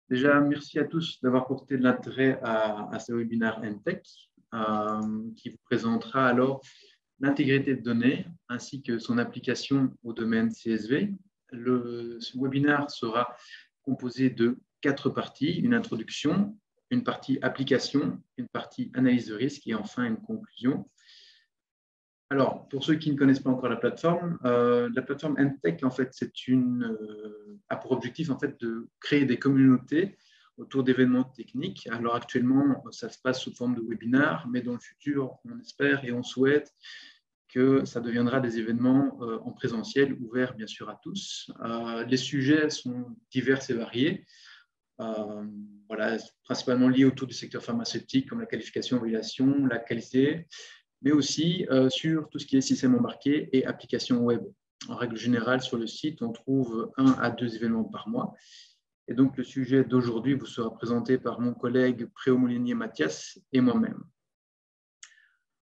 Déjà, merci à tous d'avoir porté de l'intérêt à ce webinaire NTech qui vous présentera alors l'intégrité de données ainsi que son application au domaine CSV. Ce webinaire sera composé de 4 parties, une introduction, une partie application, une partie analyse de risque et enfin une conclusion. Alors, pour ceux qui ne connaissent pas encore la plateforme NTech, en fait, a pour objectif en fait, de créer des communautés autour d'événements techniques. Alors, actuellement, ça se passe sous forme de webinaire, mais dans le futur, on espère et on souhaite que ça deviendra des événements en présentiel, ouverts bien sûr à tous. Les sujets sont divers et variés. Voilà, principalement liés autour du secteur pharmaceutique, comme la qualification, validation, la qualité, mais aussi sur tout ce qui est système embarqué et applications web. En règle générale, sur le site, on trouve 1 à 2 événements par mois. Et donc, le sujet d'aujourd'hui vous sera présenté par mon collègue Préau Moulinier Mathias et moi-même.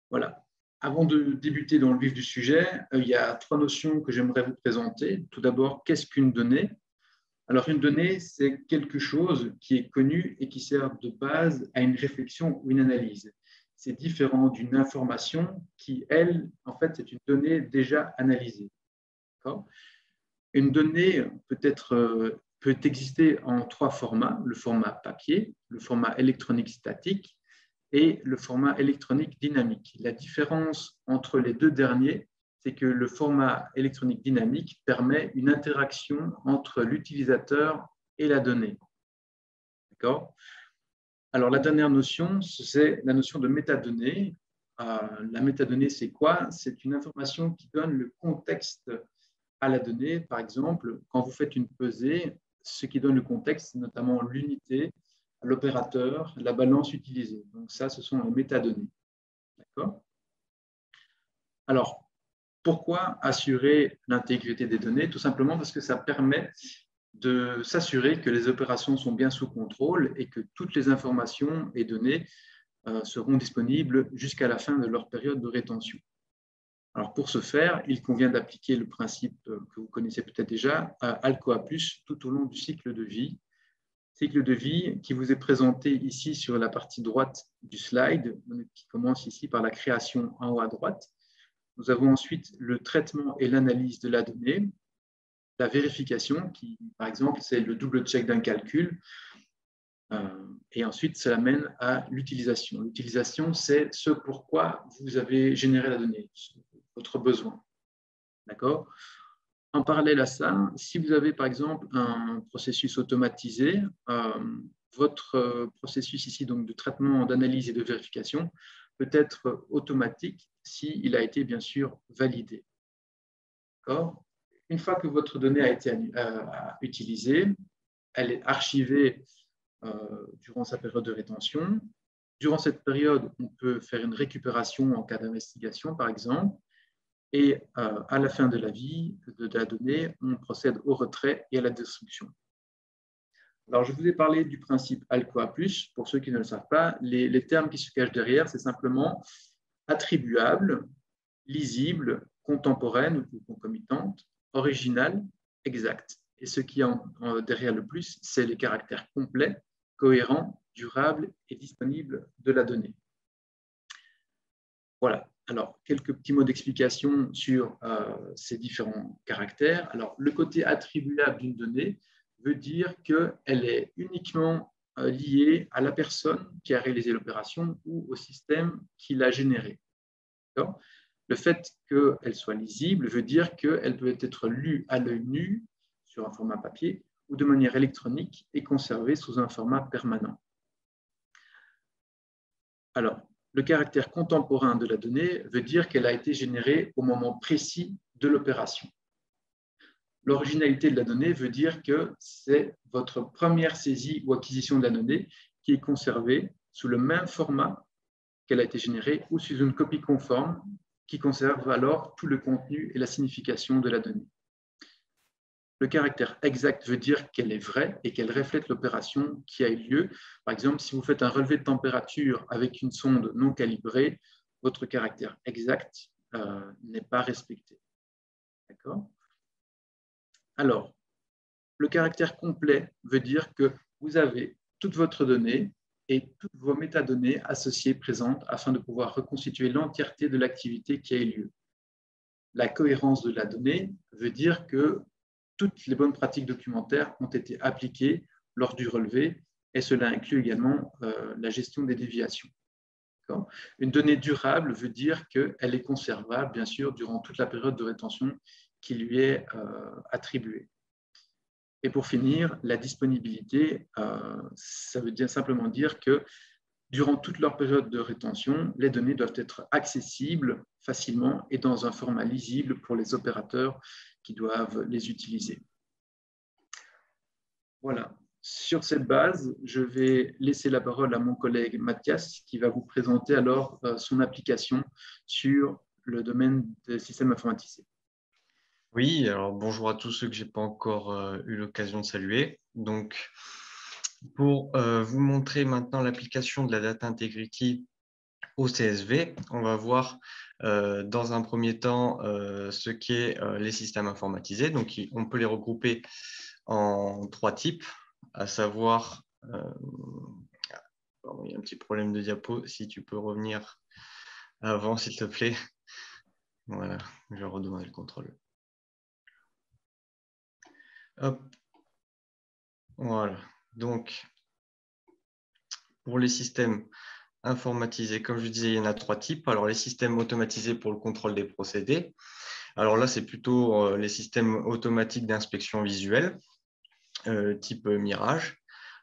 Voilà. Avant de débuter dans le vif du sujet, il y a 3 notions que j'aimerais vous présenter. Tout d'abord, qu'est-ce qu'une donnée? Alors, une donnée, c'est quelque chose qui est connu et qui sert de base à une réflexion ou une analyse. C'est différent d'une information qui, elle, en fait, c'est une donnée déjà analysée. Une donnée peut exister en 3 formats, le format papier, le format électronique statique et le format électronique dynamique. La différence entre les 2 derniers, c'est que le format électronique dynamique permet une interaction entre l'utilisateur et la donnée. D'accord ? Alors, la dernière notion, c'est la notion de métadonnée. La métadonnée, c'est quoi? C'est une information qui donne le contexte à la donnée. Par exemple, quand vous faites une pesée, ce qui donne le contexte, c'est notamment l'unité, l'opérateur, la balance utilisée. Donc ça, ce sont les métadonnées. D'accord? Alors, pourquoi assurer l'intégrité des données? Tout simplement parce que ça permet de s'assurer que les opérations sont bien sous contrôle et que toutes les informations et données seront disponibles jusqu'à la fin de leur période de rétention. Alors pour ce faire, il convient d'appliquer le principe que vous connaissez peut-être déjà, ALCOA+, tout au long du cycle de vie. Cycle de vie qui vous est présenté ici sur la partie droite du slide, qui commence ici par la création en haut à droite. Nous avons ensuite le traitement et l'analyse de la donnée, la vérification, qui par exemple c'est le double check d'un calcul, et ensuite ça amène à l'utilisation. L'utilisation, c'est ce pourquoi vous avez généré la donnée, votre besoin. D'accord ? En parallèle à ça, si vous avez par exemple un processus automatisé, votre processus ici donc, de traitement, d'analyse et de vérification peut être automatique s'il a été bien sûr validé. D'accord ? Une fois que votre donnée a été utilisée, elle est archivée durant sa période de rétention. Durant cette période, on peut faire une récupération en cas d'investigation, par exemple. Et à la fin de la vie de la donnée, on procède au retrait et à la destruction. Alors, je vous ai parlé du principe ALCOA+. Pour ceux qui ne le savent pas, les termes qui se cachent derrière, c'est simplement attribuable, lisible, contemporaine ou concomitante, originale, exact. Et ce qui est derrière le plus, c'est les caractères complets, cohérents, durables et disponibles de la donnée. Voilà. Alors, quelques petits mots d'explication sur ces différents caractères. Alors, le côté attribuable d'une donnée veut dire qu'elle est uniquement liée à la personne qui a réalisé l'opération ou au système qui l'a générée. Le fait qu'elle soit lisible veut dire qu'elle peut être lue à l'œil nu sur un format papier ou de manière électronique et conservée sous un format permanent. Alors, le caractère contemporain de la donnée veut dire qu'elle a été générée au moment précis de l'opération. L'originalité de la donnée veut dire que c'est votre première saisie ou acquisition de la donnée qui est conservée sous le même format qu'elle a été générée ou sous une copie conforme qui conserve alors tout le contenu et la signification de la donnée. Le caractère exact veut dire qu'elle est vraie et qu'elle reflète l'opération qui a eu lieu. Par exemple, si vous faites un relevé de température avec une sonde non calibrée, votre caractère exact n'est pas respecté. D'accord ? Alors, le caractère complet veut dire que vous avez toute votre donnée et toutes vos métadonnées associées présentes afin de pouvoir reconstituer l'entièreté de l'activité qui a eu lieu. La cohérence de la donnée veut dire que toutes les bonnes pratiques documentaires ont été appliquées lors du relevé et cela inclut également la gestion des déviations. Une donnée durable veut dire qu'elle est conservable, bien sûr, durant toute la période de rétention qui lui est attribuée. Et pour finir, la disponibilité, ça veut simplement dire que durant toute leur période de rétention, les données doivent être accessibles facilement et dans un format lisible pour les opérateurs qui doivent les utiliser. Voilà. Sur cette base, je vais laisser la parole à mon collègue Mathias qui va vous présenter alors son application sur le domaine des systèmes informatisés. Oui, alors bonjour à tous ceux que je n'ai pas encore eu l'occasion de saluer. Donc, pour vous montrer maintenant l'application de la Data Integrity au CSV, on va voir dans un premier temps ce qu'est les systèmes informatisés. Donc, on peut les regrouper en 3 types, à savoir, il y a un petit problème de diapo, si tu peux revenir avant, s'il te plaît. Voilà, je vais redemander le contrôle. Hop. Voilà, donc pour les systèmes informatisés, comme je disais, il y en a 3 types. Alors, les systèmes automatisés pour le contrôle des procédés. Alors là, c'est plutôt les systèmes automatiques d'inspection visuelle, type Mirage.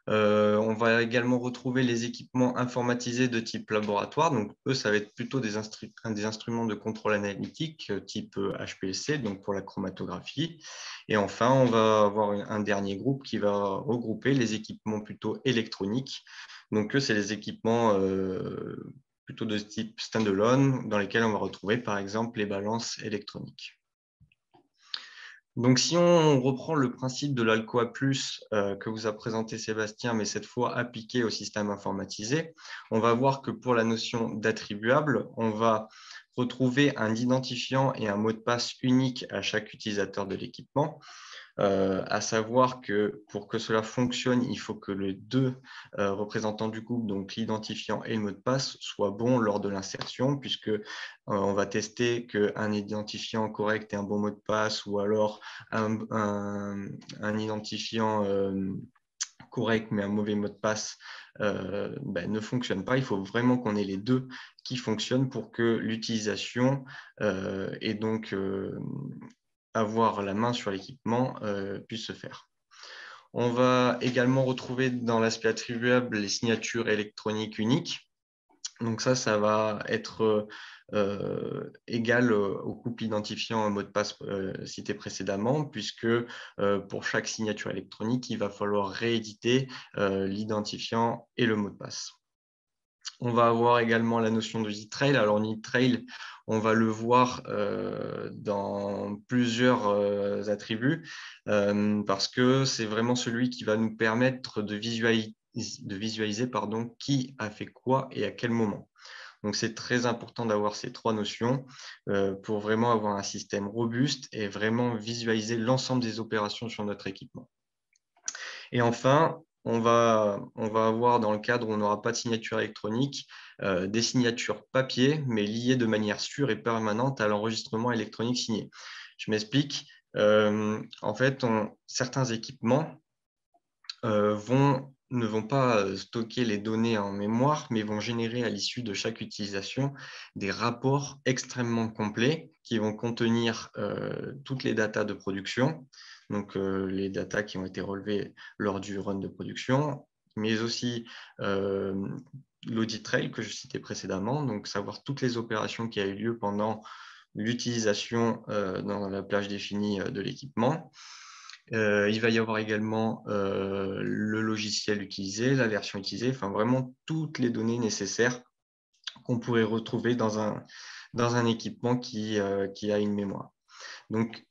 On va également retrouver les équipements informatisés de type laboratoire. Donc, eux, ça va être plutôt des instruments de contrôle analytique type HPLC, donc pour la chromatographie. Et enfin, on va avoir un dernier groupe qui va regrouper les équipements plutôt électroniques. Donc, eux, c'est les équipements plutôt de type standalone, dans lesquels on va retrouver, par exemple, les balances électroniques. Donc, si on reprend le principe de l'Alcoa Plus que vous a présenté Sébastien, mais cette fois appliqué au système informatisé, on va voir que pour la notion d'attribuable, on va retrouver un identifiant et un mot de passe unique à chaque utilisateur de l'équipement. À savoir que pour que cela fonctionne, il faut que les 2 représentants du groupe, donc l'identifiant et le mot de passe, soient bons lors de l'insertion, puisque on va tester qu'un identifiant correct et un bon mot de passe, ou alors un identifiant correct mais un mauvais mot de passe ne fonctionne pas. Il faut vraiment qu'on ait les 2 qui fonctionnent pour que l'utilisation et donc avoir la main sur l'équipement puisse se faire. On va également retrouver dans l'aspect attribuable les signatures électroniques uniques. Donc ça va être égal au couple identifiant mot de passe cité précédemment, puisque pour chaque signature électronique, il va falloir rééditer l'identifiant et le mot de passe. On va avoir également la notion de nittrail. Alors, nittrail, on va le voir dans plusieurs attributs parce que c'est vraiment celui qui va nous permettre de visualiser qui a fait quoi et à quel moment. Donc, c'est très important d'avoir ces 3 notions pour vraiment avoir un système robuste et vraiment visualiser l'ensemble des opérations sur notre équipement. Et enfin, on va avoir dans le cadre où on n'aura pas de signature électronique, des signatures papier, mais liées de manière sûre et permanente à l'enregistrement électronique signé. Je m'explique. En fait, certains équipements ne vont pas stocker les données en mémoire, mais vont générer à l'issue de chaque utilisation des rapports extrêmement complets qui vont contenir toutes les datas de production, donc les datas qui ont été relevées lors du run de production, mais aussi l'audit trail que je citais précédemment, donc savoir toutes les opérations qui ont eu lieu pendant l'utilisation dans la plage définie de l'équipement. Il va y avoir également le logiciel utilisé, la version utilisée, enfin vraiment toutes les données nécessaires qu'on pourrait retrouver dans un équipement qui a une mémoire. Donc,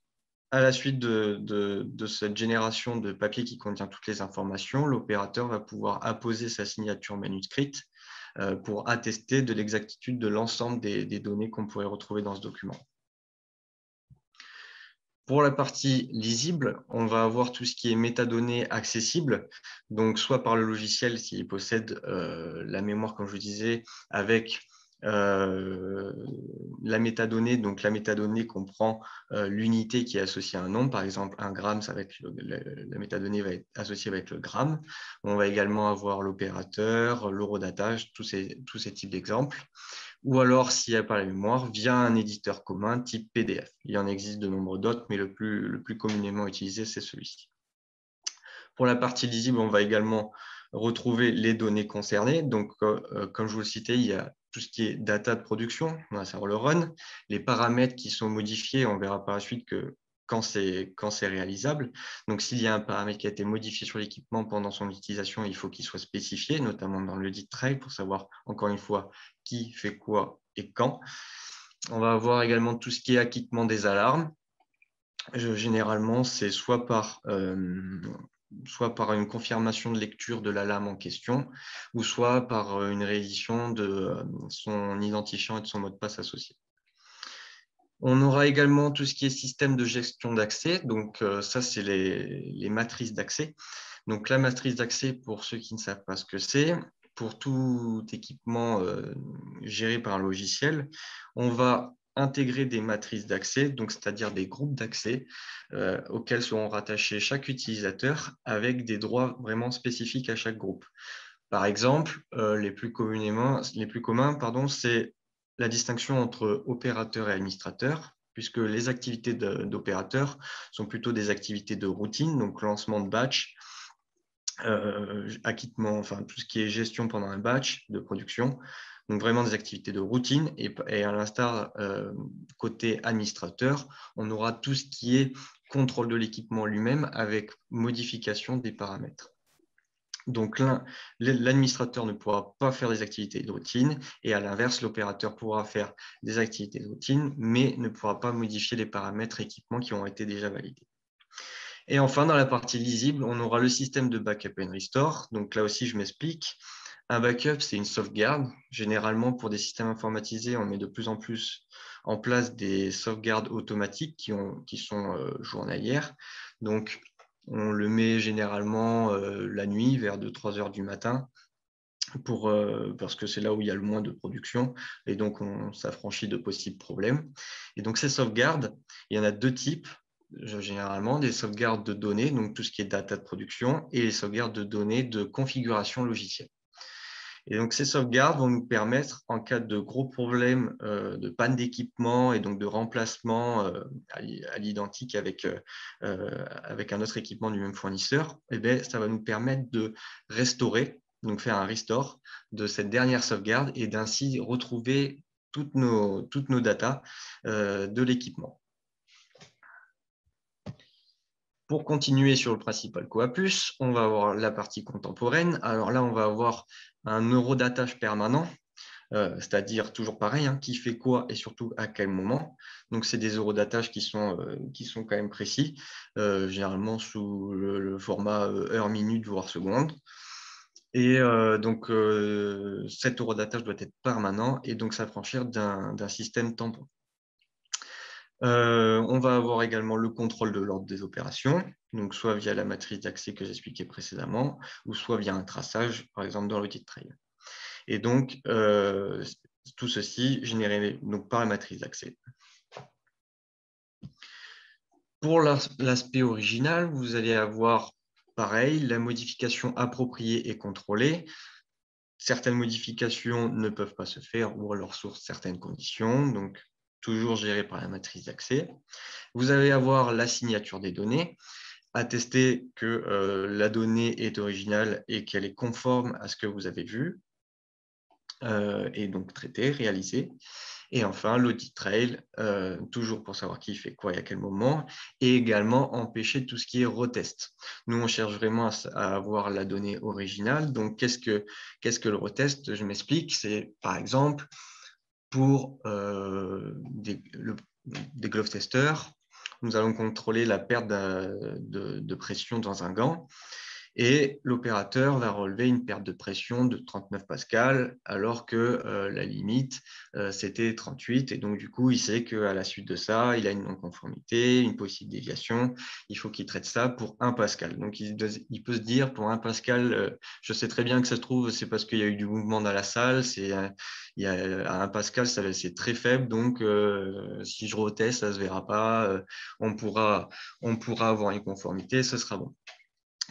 à la suite de cette génération de papier qui contient toutes les informations, l'opérateur va pouvoir apposer sa signature manuscrite pour attester de l'exactitude de l'ensemble des données qu'on pourrait retrouver dans ce document. Pour la partie lisible, on va avoir tout ce qui est métadonnées accessibles, donc soit par le logiciel s'il possède la mémoire, comme je vous disais, avec la métadonnée. Donc la métadonnée comprend l'unité qui est associée à un nombre, par exemple un gramme, ça va être la métadonnée va être associée avec le gramme. On va également avoir l'opérateur, l'horodatage, tous ces types d'exemples. Ou alors, s'il n'y a pas la mémoire, via un éditeur commun type PDF. Il en existe de nombreux d'autres, mais le plus communément utilisé, c'est celui-ci. Pour la partie lisible, on va également retrouver les données concernées. Donc, comme je vous le citais, il y a tout ce qui est data de production, on va savoir le run, les paramètres qui sont modifiés, on verra par la suite que quand c'est réalisable. Donc, s'il y a un paramètre qui a été modifié sur l'équipement pendant son utilisation, il faut qu'il soit spécifié, notamment dans le dit trail, pour savoir, encore une fois, qui fait quoi et quand. On va avoir également tout ce qui est acquittement des alarmes. Généralement, c'est soit par une confirmation de lecture de l'alarme en question, ou soit par une réédition de son identifiant et de son mot de passe associé. On aura également tout ce qui est système de gestion d'accès. Donc, ça, c'est les matrices d'accès. Donc, la matrice d'accès, pour ceux qui ne savent pas ce que c'est, pour tout équipement géré par un logiciel, on va intégrer des matrices d'accès, donc c'est-à-dire des groupes d'accès auxquels seront rattachés chaque utilisateur avec des droits vraiment spécifiques à chaque groupe. Par exemple, les plus communs, c'est la distinction entre opérateur et administrateur, puisque les activités d'opérateur sont plutôt des activités de routine, donc lancement de batch, acquittement, enfin tout ce qui est gestion pendant un batch de production, donc vraiment des activités de routine. Et à l'instar côté administrateur, on aura tout ce qui est contrôle de l'équipement lui-même avec modification des paramètres. Donc l'administrateur ne pourra pas faire des activités de routine et à l'inverse, l'opérateur pourra faire des activités de routine, mais ne pourra pas modifier les paramètres équipements qui ont été déjà validés. Et enfin, dans la partie lisible, on aura le système de backup and restore. Donc là aussi, je m'explique. Un backup, c'est une sauvegarde. Généralement, pour des systèmes informatisés, on met de plus en plus en place des sauvegardes automatiques qui sont journalières. Donc, on le met généralement la nuit, vers 2-3 heures du matin, parce que c'est là où il y a le moins de production et donc on s'affranchit de possibles problèmes. Et donc, ces sauvegardes, il y en a deux types. Généralement, des sauvegardes de données, donc tout ce qui est data de production, et les sauvegardes de données de configuration logicielle. Et donc, ces sauvegardes vont nous permettre, en cas de gros problèmes de panne d'équipement et donc de remplacement à l'identique avec un autre équipement du même fournisseur, eh bien, ça va nous permettre de restaurer, donc faire un restore de cette dernière sauvegarde et d'ainsi retrouver toutes nos datas de l'équipement. Pour continuer sur le principal COA+, on va avoir la partie contemporaine. Alors là, on va avoir un eurodatage permanent, c'est-à-dire toujours pareil, qui fait quoi et surtout à quel moment. Donc, c'est des eurodatages qui sont quand même précis, généralement sous le format heure, minute, voire seconde. Et donc, cet eurodatage doit être permanent et donc s'affranchir d'un système tampon. On va avoir également le contrôle de l'ordre des opérations, donc soit via la matrice d'accès que j'expliquais précédemment, ou soit via un traçage, par exemple dans l'audit trail. Et donc, tout ceci généré donc, par la matrice d'accès. Pour l'aspect original, vous allez avoir, pareil, la modification appropriée et contrôlée. Certaines modifications ne peuvent pas se faire ou alors sur certaines conditions, donc toujours géré par la matrice d'accès. Vous allez avoir la signature des données, attester que la donnée est originale et qu'elle est conforme à ce que vous avez vu, et donc traité, réalisé. Et enfin, l'audit trail, toujours pour savoir qui fait quoi et à quel moment, et également empêcher tout ce qui est retest. Nous, on cherche vraiment à avoir la donnée originale. Donc, qu'est-ce que le retest? Je m'explique. C'est, par exemple, pour des glove testeurs, nous allons contrôler la perte de pression dans un gant. Et l'opérateur va relever une perte de pression de 39 pascal, alors que la limite, c'était 38. Et donc, du coup, il sait qu'à la suite de ça, il a une non-conformité, une possible déviation. Il faut qu'il traite ça pour 1 pascal. Donc, il peut se dire, pour 1 pascal, je sais très bien que ça se trouve, c'est parce qu'il y a eu du mouvement dans la salle. À 1 pascal, c'est très faible. Donc, si je reteste, ça ne se verra pas. On pourra avoir une conformité, ce sera bon.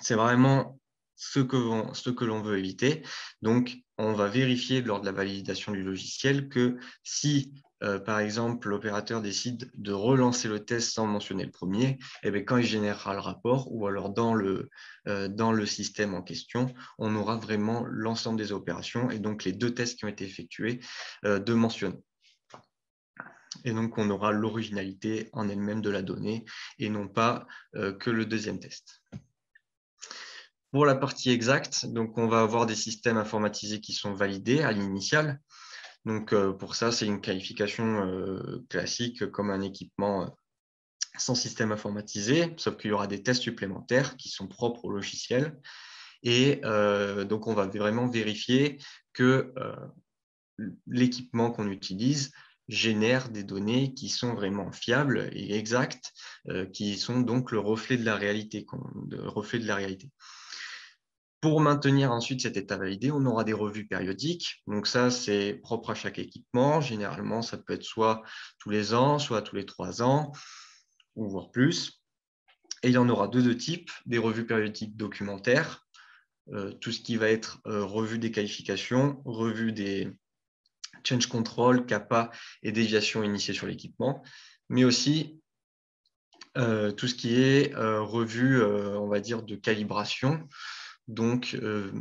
C'est vraiment ce que l'on veut éviter. Donc, on va vérifier lors de la validation du logiciel que si, par exemple, l'opérateur décide de relancer le test sans mentionner le premier, eh bien, quand il générera le rapport ou alors dans le système en question, on aura vraiment l'ensemble des opérations et donc les 2 tests qui ont été effectués de mentionner. Et donc, on aura l'originalité en elle-même de la donnée et non pas que le 2e test. Pour la partie exacte, donc on va avoir des systèmes informatisés qui sont validés à l'initial. Donc, pour ça, c'est une qualification classique comme un équipement sans système informatisé, sauf qu'il y aura des tests supplémentaires qui sont propres au logiciel. Et donc, on va vraiment vérifier que l'équipement qu'on utilise génère des données qui sont vraiment fiables et exactes, qui sont donc le reflet de la réalité. Pour maintenir ensuite cet état validé, on aura des revues périodiques. Donc ça, c'est propre à chaque équipement. Généralement, ça peut être soit tous les ans, soit tous les 3 ans, ou voire plus. Et il y en aura 2 types, des revues périodiques documentaires, tout ce qui va être revue des qualifications, revue des change control, CAPA et déviations initiées sur l'équipement, mais aussi tout ce qui est revue, on va dire, de calibration. Donc,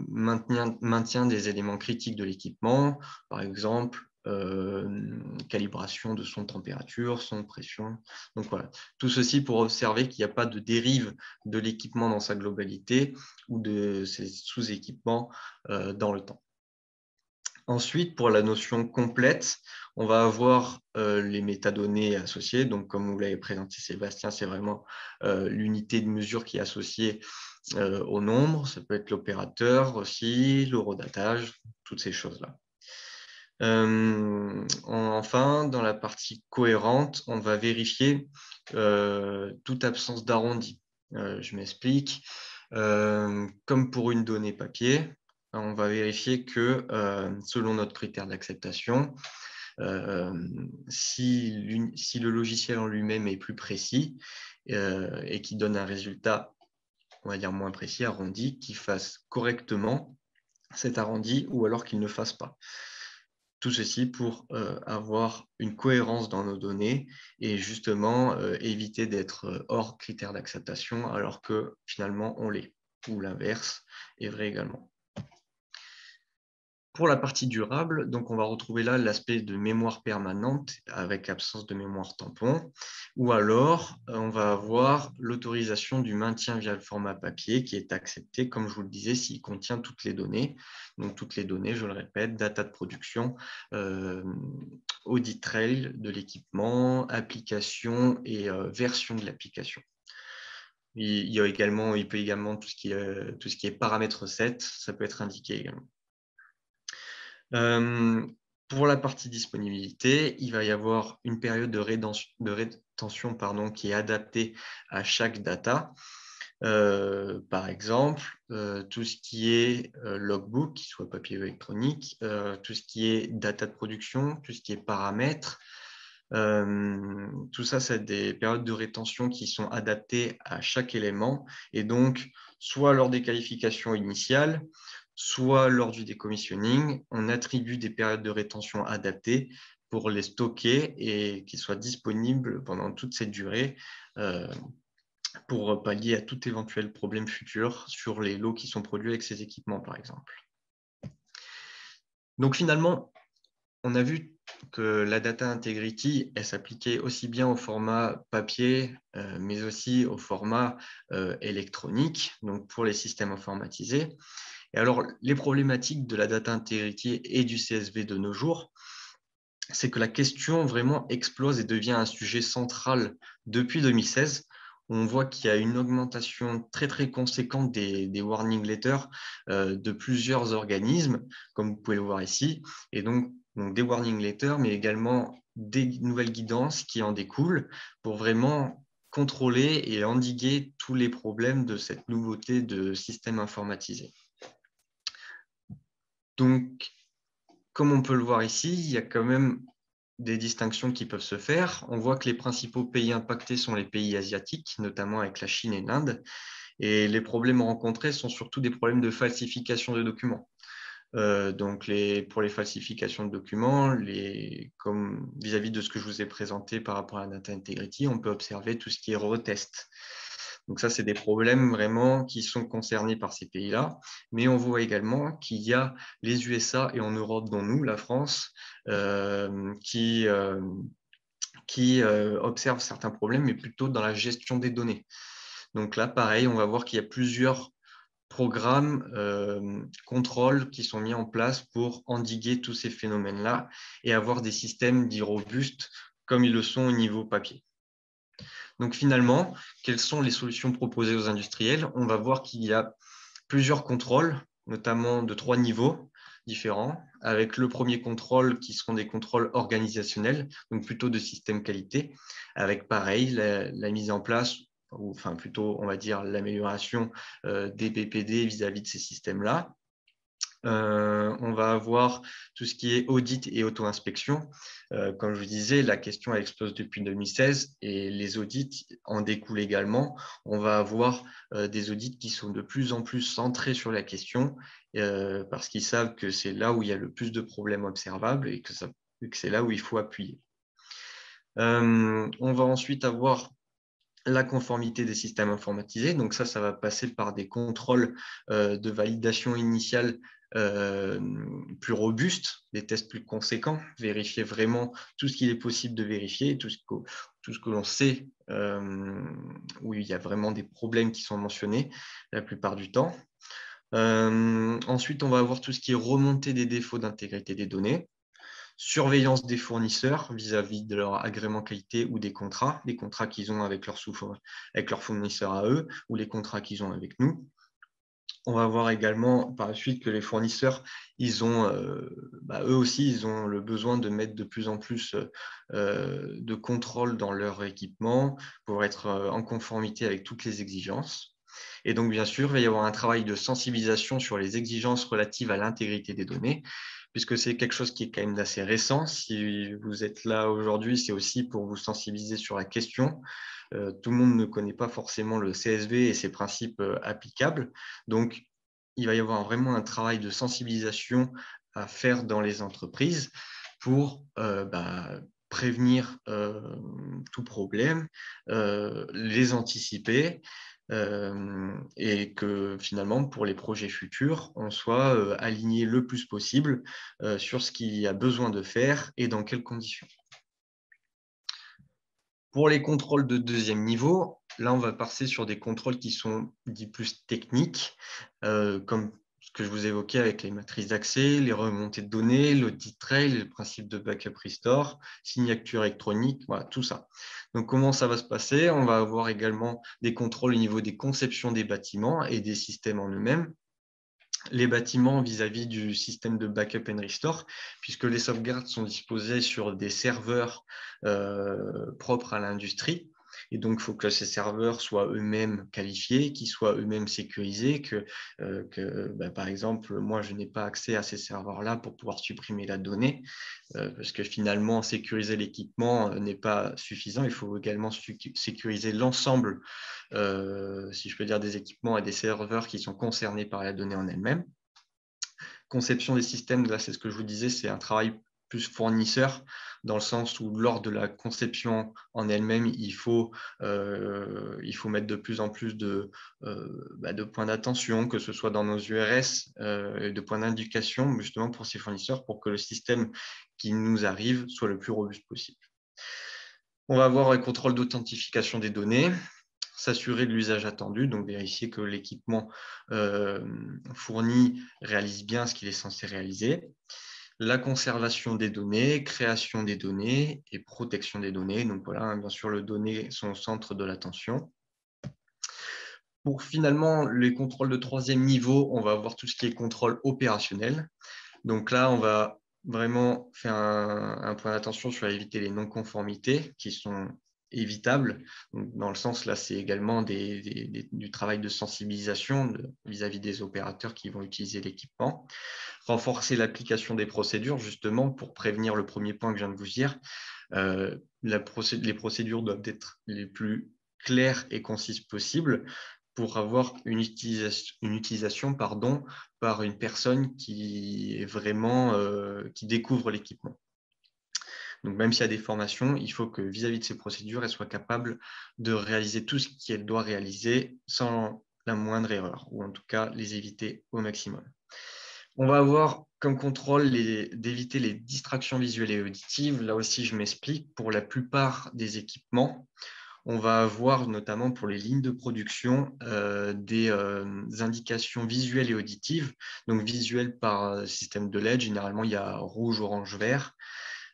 maintien des éléments critiques de l'équipement, par exemple, calibration de son de température, son de pression. Donc voilà, tout ceci pour observer qu'il n'y a pas de dérive de l'équipement dans sa globalité ou de ses sous-équipements dans le temps. Ensuite, pour la notion complète, on va avoir les métadonnées associées. Donc, comme vous l'avez présenté, Sébastien, c'est vraiment l'unité de mesure qui est associée au nombre. Ça peut être l'opérateur aussi, l'horodatage, toutes ces choses-là. Enfin, dans la partie cohérente, on va vérifier toute absence d'arrondi. Je m'explique. Comme pour une donnée papier, on va vérifier que selon notre critère d'acceptation, si le logiciel en lui-même est plus précis et qui donne un résultat, on va dire moins précis, arrondi, qu'il fasse correctement cet arrondi ou alors qu'il ne fasse pas. Tout ceci pour avoir une cohérence dans nos données et justement éviter d'être hors critère d'acceptation alors que finalement on l'est, ou l'inverse est vrai également. Pour la partie durable, donc on va retrouver là l'aspect de mémoire permanente avec absence de mémoire tampon, ou alors on va avoir l'autorisation du maintien via le format papier qui est accepté, comme je vous le disais, s'il contient toutes les données. Donc toutes les données, je le répète, data de production, audit trail de l'équipement, application et version de l'application. Il peut également tout ce qui est paramètre 7, ça peut être indiqué également. Pour la partie disponibilité, il va y avoir une période de rétention qui est adaptée à chaque data. Par exemple, tout ce qui est logbook, qu'il soit papier ou électronique, tout ce qui est data de production, tout ce qui est paramètres, tout ça, c'est des périodes de rétention qui sont adaptées à chaque élément et donc soit lors des qualifications initiales, soit lors du decommissioning, on attribue des périodes de rétention adaptées pour les stocker et qu'ils soient disponibles pendant toute cette durée pour pallier à tout éventuel problème futur sur les lots qui sont produits avec ces équipements, par exemple. Donc finalement, on a vu que la data integrity, elle s'appliquait aussi bien au format papier, mais aussi au format électronique, donc pour les systèmes informatisés. Et alors, les problématiques de la data integrity et du CSV de nos jours, c'est que la question vraiment explose et devient un sujet central depuis 2016, on voit qu'il y a une augmentation très, très conséquente des warning letters de plusieurs organismes, comme vous pouvez le voir ici. Et donc des warning letters, mais également des nouvelles guidances qui en découlent pour vraiment contrôler et endiguer tous les problèmes de cette nouveauté de système informatisé. Donc, comme on peut le voir ici, il y a quand même des distinctions qui peuvent se faire. On voit que les principaux pays impactés sont les pays asiatiques, notamment avec la Chine et l'Inde. Et les problèmes rencontrés sont surtout des problèmes de falsification de documents. Donc, pour les falsifications de documents, comme vis-à-vis de ce que je vous ai présenté par rapport à la data integrity, on peut observer tout ce qui est retest. Donc ça, c'est des problèmes vraiment qui sont concernés par ces pays-là. Mais on voit également qu'il y a les USA et en Europe, dont nous, la France, qui observent certains problèmes, mais plutôt dans la gestion des données. Donc là, pareil, on va voir qu'il y a plusieurs programmes, contrôles qui sont mis en place pour endiguer tous ces phénomènes-là et avoir des systèmes dits robustes comme ils le sont au niveau papier. Donc finalement, quelles sont les solutions proposées aux industriels? On va voir qu'il y a plusieurs contrôles, notamment de 3 niveaux différents, avec le premier contrôle qui seront des contrôles organisationnels, donc plutôt de système qualité, avec pareil la mise en place, ou enfin plutôt on va dire l'amélioration des BPD vis-à-vis de ces systèmes-là. On va avoir tout ce qui est audit et auto-inspection. Comme je vous disais, la question elle explose depuis 2016 et les audits en découlent également. On va avoir des audits qui sont de plus en plus centrés sur la question parce qu'ils savent que c'est là où il y a le plus de problèmes observables et que c'est là où il faut appuyer. On va ensuite avoir la conformité des systèmes informatisés. Donc ça va passer par des contrôles de validation initiale plus robustes, des tests plus conséquents, vérifier vraiment tout ce qu'il est possible de vérifier, tout ce que l'on sait où il y a vraiment des problèmes qui sont mentionnés la plupart du temps. Ensuite, on va avoir tout ce qui est remontée des défauts d'intégrité des données, surveillance des fournisseurs vis-à-vis de leur agrément qualité ou des contrats qu'ils ont avec leurs fournisseurs à eux ou les contrats qu'ils ont avec nous. On va voir également par la suite que les fournisseurs, eux aussi, ils ont le besoin de mettre de plus en plus de contrôle dans leur équipement pour être en conformité avec toutes les exigences. Et donc, bien sûr, il va y avoir un travail de sensibilisation sur les exigences relatives à l'intégrité des données, puisque c'est quelque chose qui est quand même assez récent. Si vous êtes là aujourd'hui, c'est aussi pour vous sensibiliser sur la question. Tout le monde ne connaît pas forcément le CSV et ses principes applicables. Donc, il va y avoir vraiment un travail de sensibilisation à faire dans les entreprises pour prévenir tout problème, les anticiper et que finalement, pour les projets futurs, on soit aligné le plus possible sur ce qu'il y a besoin de faire et dans quelles conditions. Pour les contrôles de deuxième niveau, là, on va passer sur des contrôles qui sont dits plus techniques, comme ce que je vous évoquais avec les matrices d'accès, les remontées de données, l'audit trail, le principe de backup restore, signature électronique, voilà, tout ça. Donc, comment ça va se passer? On va avoir également des contrôles au niveau des conceptions des bâtiments et des systèmes en eux-mêmes. Les bâtiments vis-à-vis du système de backup and restore, puisque les sauvegardes sont disposées sur des serveurs propres à l'industrie. Et donc, il faut que ces serveurs soient eux-mêmes qualifiés, qu'ils soient eux-mêmes sécurisés, par exemple, moi, je n'ai pas accès à ces serveurs-là pour pouvoir supprimer la donnée, parce que finalement, sécuriser l'équipement n'est pas suffisant. Il faut également sécuriser l'ensemble, si je peux dire, des équipements et des serveurs qui sont concernés par la donnée en elle-même. Conception des systèmes, là, c'est ce que je vous disais, c'est un travail plus fournisseur, dans le sens où lors de la conception en elle-même, il faut mettre de plus en plus de points d'attention, que ce soit dans nos URS, de points d'indication, justement pour ces fournisseurs, pour que le système qui nous arrive soit le plus robuste possible. On va avoir un contrôle d'authentification des données, s'assurer de l'usage attendu, donc vérifier que l'équipement fourni réalise bien ce qu'il est censé réaliser. La conservation des données, création des données et protection des données. Donc voilà, bien sûr, les données sont au centre de l'attention. Pour finalement les contrôles de troisième niveau, on va avoir tout ce qui est contrôle opérationnel. Donc là, on va vraiment faire un point d'attention sur éviter les non-conformités qui sont évitables. Donc, dans le sens, là, c'est également du travail de sensibilisation vis-à-vis des opérateurs qui vont utiliser l'équipement. Renforcer l'application des procédures, justement, pour prévenir le premier point que je viens de vous dire. Les procédures doivent être les plus claires et concises possibles pour avoir une utilisation par une personne qui est vraiment qui découvre l'équipement. Donc, même s'il y a des formations, il faut que vis-à-vis de ces procédures, elle soit capable de réaliser tout ce qu'elle doit réaliser sans la moindre erreur, ou en tout cas les éviter au maximum. On va avoir comme contrôle d'éviter les distractions visuelles et auditives. Là aussi, je m'explique. Pour la plupart des équipements, on va avoir notamment pour les lignes de production des indications visuelles et auditives. Donc visuelles par système de LED, généralement il y a rouge, orange, vert.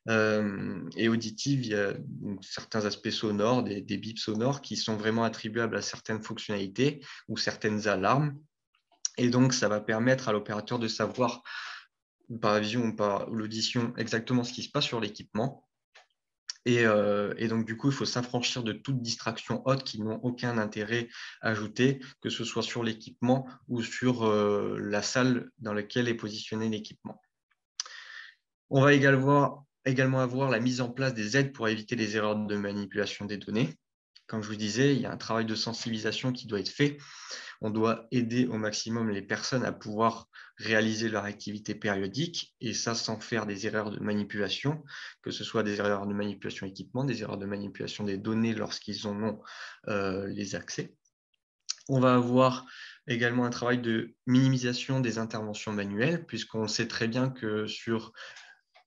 Et auditives, il y a certains aspects sonores, des bips sonores qui sont vraiment attribuables à certaines fonctionnalités ou certaines alarmes. Et donc ça va permettre à l'opérateur de savoir par la vision ou par l'audition exactement ce qui se passe sur l'équipement. Et donc, du coup, il faut s'affranchir de toute distraction haute qui n'ont aucun intérêt ajouté, que ce soit sur l'équipement ou sur la salle dans laquelle est positionné l'équipement. On va également avoir la mise en place des aides pour éviter les erreurs de manipulation des données. Comme je vous disais, il y a un travail de sensibilisation qui doit être fait. On doit aider au maximum les personnes à pouvoir réaliser leur activité périodique, et ça sans faire des erreurs de manipulation, que ce soit des erreurs de manipulation équipement, des erreurs de manipulation des données lorsqu'ils en ont les accès. On va avoir également un travail de minimisation des interventions manuelles, puisqu'on sait très bien que sur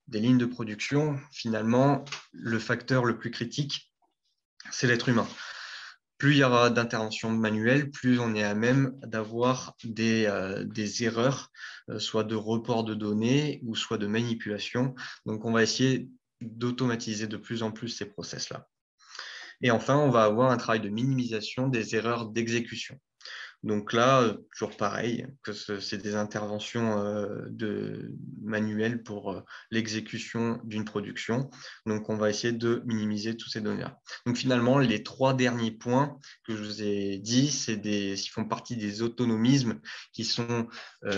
des lignes de production, finalement, le facteur le plus critique, c'est l'être humain. Plus il y aura d'interventions manuelles, plus on est à même d'avoir des erreurs, soit de report de données ou soit de manipulation. Donc, on va essayer d'automatiser de plus en plus ces process-là. Et enfin, on va avoir un travail de minimisation des erreurs d'exécution. Donc là, toujours pareil, que c'est des interventions manuelles pour l'exécution d'une production. Donc, on va essayer de minimiser tous ces données-là. Donc, finalement, les 3 derniers points que je vous ai dit, ils font partie des autonomismes qui sont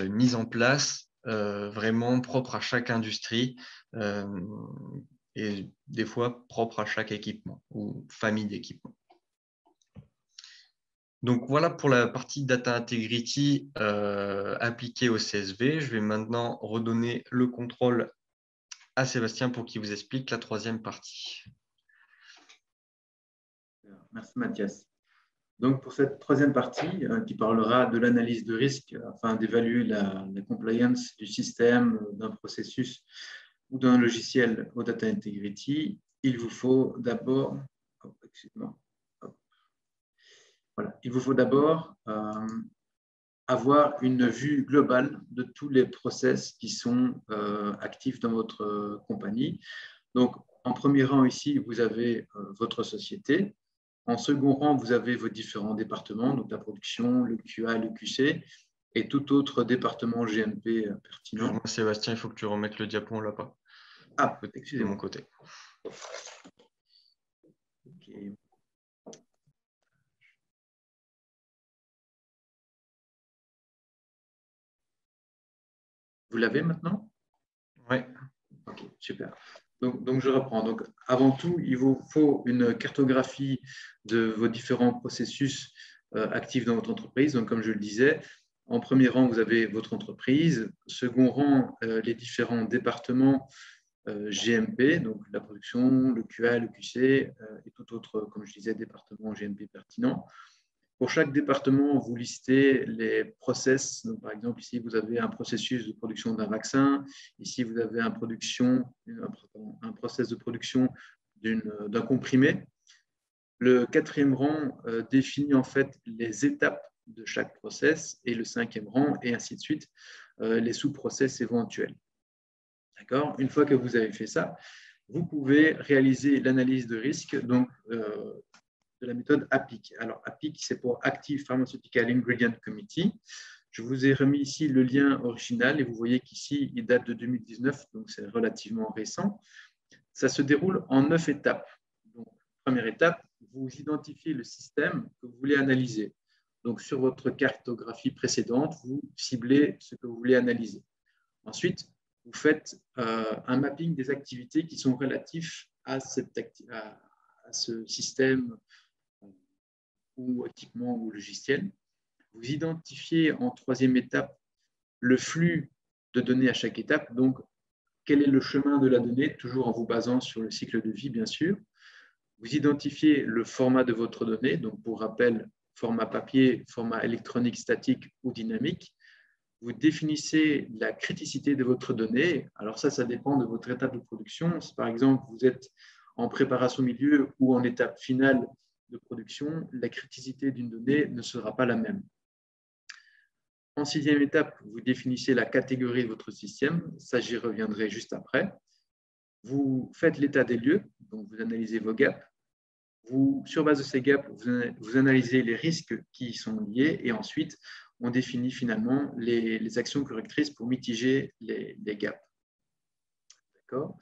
mis en place, vraiment propres à chaque industrie et des fois propres à chaque équipement ou famille d'équipements. Donc voilà pour la partie Data Integrity appliquée au CSV. Je vais maintenant redonner le contrôle à Sébastien pour qu'il vous explique la 3e partie. Merci Mathias. Donc pour cette 3e partie qui parlera de l'analyse de risque afin d'évaluer la compliance du système, d'un processus ou d'un logiciel au Data Integrity, il vous faut d'abord avoir une vue globale de tous les process qui sont actifs dans votre compagnie. Donc, en premier rang ici, vous avez votre société. En second rang, vous avez vos différents départements, donc la production, le QA, le QC et tout autre département GMP pertinent. Moi, Sébastien, il faut que tu remettes le diapo là-bas. Ah, excusez-moi. De mon côté. Okay. Vous l'avez maintenant? Oui. Ok, super. Donc, je reprends. Donc, avant tout, il vous faut une cartographie de vos différents processus actifs dans votre entreprise. Donc, comme je le disais, en premier rang, vous avez votre entreprise. Second rang, les différents départements GMP, donc la production, le QA, le QC et tout autre, comme je disais, département GMP pertinent. Pour chaque département, vous listez les process. Donc, par exemple, ici, vous avez un processus de production d'un vaccin. Ici, vous avez un process de production d'un comprimé. Le 4e rang définit en fait les étapes de chaque process et le 5e rang, et ainsi de suite, les sous-process éventuels. D'accord ? Une fois que vous avez fait ça, vous pouvez réaliser l'analyse de risque, donc de la méthode APIC. Alors, APIC, c'est pour Active Pharmaceutical Ingredient Committee. Je vous ai remis ici le lien original et vous voyez qu'ici, il date de 2019, donc c'est relativement récent. Ça se déroule en 9 étapes. Donc, première étape, vous identifiez le système que vous voulez analyser. Donc, sur votre cartographie précédente, vous ciblez ce que vous voulez analyser. Ensuite, vous faites un mapping des activités qui sont relatives à ce système ou équipement ou logiciel. Vous identifiez en troisième étape le flux de données à chaque étape. Donc, quel est le chemin de la donnée, toujours en vous basant sur le cycle de vie, bien sûr. Vous identifiez le format de votre donnée. Donc, pour rappel, format papier, format électronique statique ou dynamique. Vous définissez la criticité de votre donnée. Alors ça dépend de votre étape de production. Si par exemple, vous êtes en préparation milieu ou en étape finale de production, la criticité d'une donnée ne sera pas la même. En sixième étape, vous définissez la catégorie de votre système. Ça, j'y reviendrai juste après. Vous faites l'état des lieux, donc vous analysez vos gaps. Sur base de ces gaps, vous analysez les risques qui y sont liés et ensuite, on définit finalement les actions correctrices pour mitiger les gaps. D'accord ?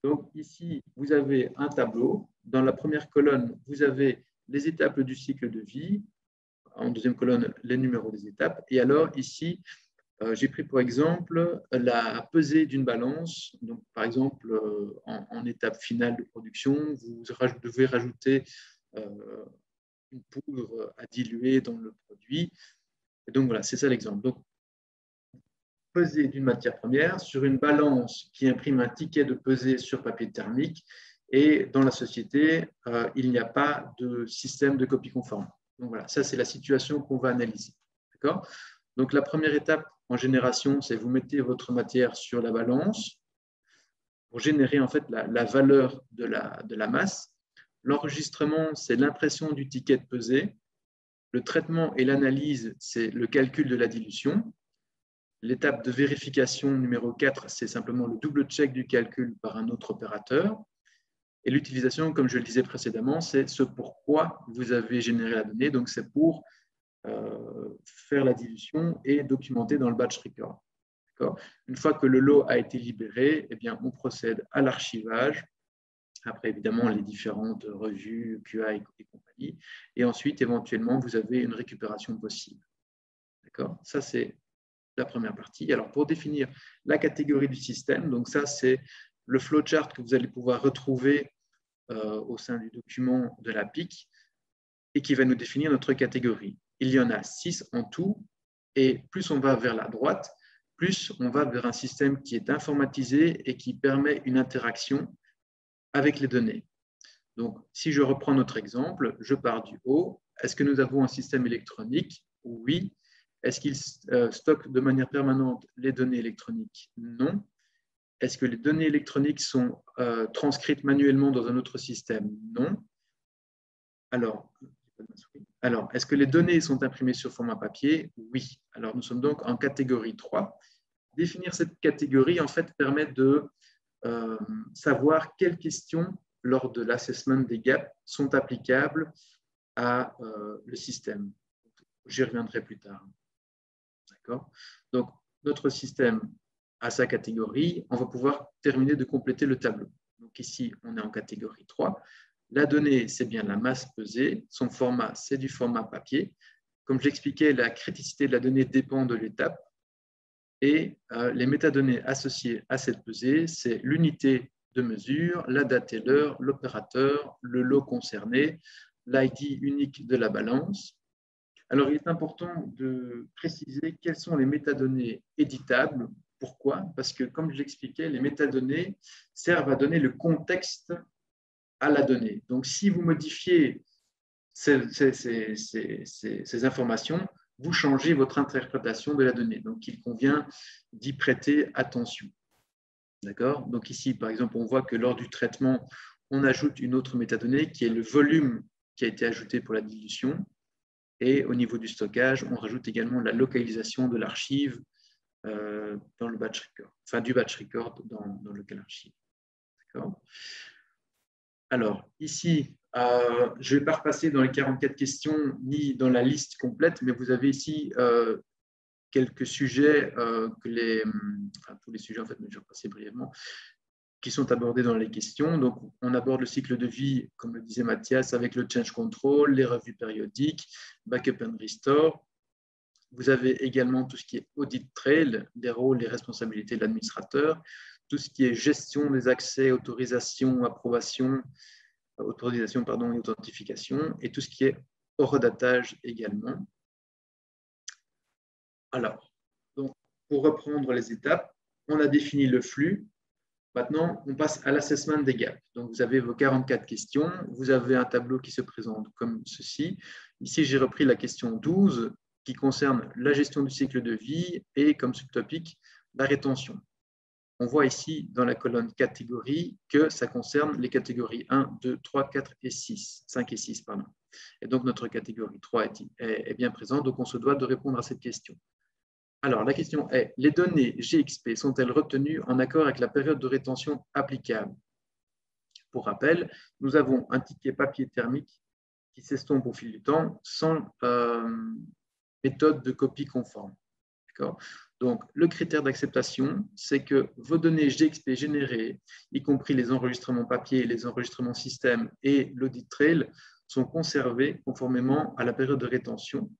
Donc ici, vous avez un tableau. Dans la première colonne, vous avez les étapes du cycle de vie. En deuxième colonne, les numéros des étapes. Et alors ici, j'ai pris pour exemple la pesée d'une balance. Donc, par exemple, en étape finale de production, vous devez rajouter une poudre à diluer dans le produit. Et donc, voilà, c'est ça l'exemple. Donc, pesée d'une matière première sur une balance qui imprime un ticket de pesée sur papier thermique. Et dans la société, il n'y a pas de système de copie conforme. Donc, voilà, ça, c'est la situation qu'on va analyser. D'accord ? Donc, la première étape en génération, c'est vous mettez votre matière sur la balance pour générer en fait la valeur de la masse. L'enregistrement, c'est l'impression du ticket de pesée. Le traitement et l'analyse, c'est le calcul de la dilution. L'étape de vérification numéro 4, c'est simplement le double check du calcul par un autre opérateur. Et l'utilisation, comme je le disais précédemment, c'est ce pourquoi vous avez généré la donnée. Donc, c'est pour faire la dilution et documenter dans le batch record. Une fois que le lot a été libéré, eh bien, on procède à l'archivage, après évidemment les différentes revues, QA et compagnie, et ensuite éventuellement vous avez une récupération possible. D'accord ? Ça c'est la première partie. Alors pour définir la catégorie du système, donc ça c'est le flowchart que vous allez pouvoir retrouver au sein du document de la PIC et qui va nous définir notre catégorie. Il y en a 6 en tout, et plus on va vers la droite, plus on va vers un système qui est informatisé et qui permet une interaction avec les données. Donc, si je reprends notre exemple, je pars du haut. Est-ce que nous avons un système électronique ? Oui. Est-ce qu'il stocke de manière permanente les données électroniques ? Non. Est-ce que les données électroniques sont transcrites manuellement dans un autre système ? Non. Alors, est-ce que les données sont imprimées sur format papier ? Oui. Alors, nous sommes donc en catégorie 3. Définir cette catégorie, en fait, permet de savoir quelles questions, lors de l'assessment des gaps, sont applicables à le système. J'y reviendrai plus tard. D'accord ? Donc, notre système a sa catégorie. On va pouvoir terminer de compléter le tableau. Donc, ici, on est en catégorie 3. La donnée, c'est bien la masse pesée. Son format, c'est du format papier. Comme je l'expliquais, la criticité de la donnée dépend de l'étape. Et les métadonnées associées à cette pesée, c'est l'unité de mesure, la date et l'heure, l'opérateur, le lot concerné, l'ID unique de la balance. Alors, il est important de préciser quelles sont les métadonnées éditables. Pourquoi ? Parce que, comme je l'expliquais, les métadonnées servent à donner le contexte à la donnée. Donc, si vous modifiez ces informations, vous changez votre interprétation de la donnée. Donc, il convient d'y prêter attention. D'accord ? Donc, ici, par exemple, on voit que lors du traitement, on ajoute une autre métadonnée qui est le volume qui a été ajouté pour la dilution. Et au niveau du stockage, on rajoute également la localisation de l'archive dans le batch record, enfin du batch record dans le local archive. D'accord ? Alors, ici, Je ne vais pas repasser dans les 44 questions ni dans la liste complète, mais vous avez ici quelques sujets, tous les sujets en fait, mais je vais repasser brièvement, qui sont abordés dans les questions. Donc, on aborde le cycle de vie, comme le disait Mathias, avec le change control, les revues périodiques, backup and restore. Vous avez également tout ce qui est audit trail, les rôles, les responsabilités de l'administrateur, tout ce qui est gestion des accès, autorisation, approbation, autorisation et authentification, et tout ce qui est horodatage également. Alors, donc, pour reprendre les étapes, on a défini le flux. Maintenant, on passe à l'assessment des gaps. Donc, vous avez vos 44 questions. Vous avez un tableau qui se présente comme ceci. Ici, j'ai repris la question 12 qui concerne la gestion du cycle de vie et comme subtopique, la rétention. On voit ici dans la colonne catégorie que ça concerne les catégories 1, 2, 3, 4 et 6. 5 et 6, pardon. Et donc, notre catégorie 3 est bien présente. Donc, on se doit de répondre à cette question. Alors, la question est, les données GXP sont-elles retenues en accord avec la période de rétention applicable? Pour rappel, nous avons un ticket papier thermique qui s'estompe au fil du temps sans méthode de copie conforme. Donc, le critère d'acceptation, c'est que vos données GXP générées, y compris les enregistrements papier, les enregistrements système et l'audit trail, sont conservées conformément à la période de rétention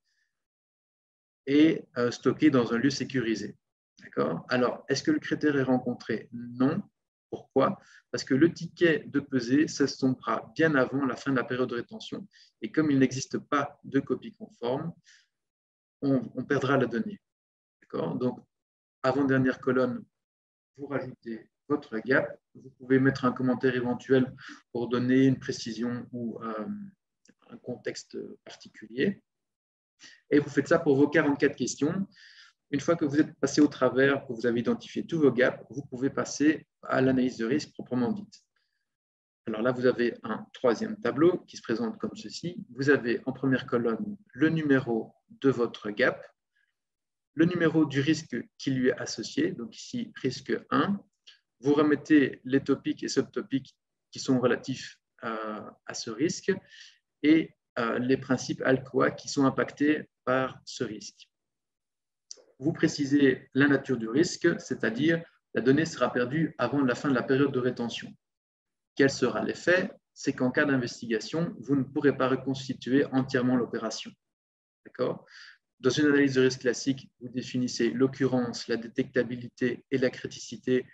et stocké dans un lieu sécurisé. D'accord ? Alors, est-ce que le critère est rencontré? Non. Pourquoi? Parce que le ticket de pesée s'estompera bien avant la fin de la période de rétention. Et comme il n'existe pas de copie conforme, on perdra la donnée. D'accord ? Donc, avant-dernière colonne, vous rajoutez votre gap. Vous pouvez mettre un commentaire éventuel pour donner une précision ou un contexte particulier. Et vous faites ça pour vos 44 questions. Une fois que vous êtes passé au travers, que vous avez identifié tous vos gaps, vous pouvez passer à l'analyse de risque proprement dite. Alors là, vous avez un troisième tableau qui se présente comme ceci. Vous avez en première colonne le numéro de votre gap, le numéro du risque qui lui est associé, donc ici risque 1. Vous remettez les topics et subtopics qui sont relatifs à ce risque et les principes ALCOA qui sont impactés par ce risque. Vous précisez la nature du risque, c'est-à-dire la donnée sera perdue avant la fin de la période de rétention. Quel sera l'effet? C'est qu'en cas d'investigation, vous ne pourrez pas reconstituer entièrement l'opération. D'accord? Dans une analyse de risque classique, vous définissez l'occurrence, la détectabilité et la criticité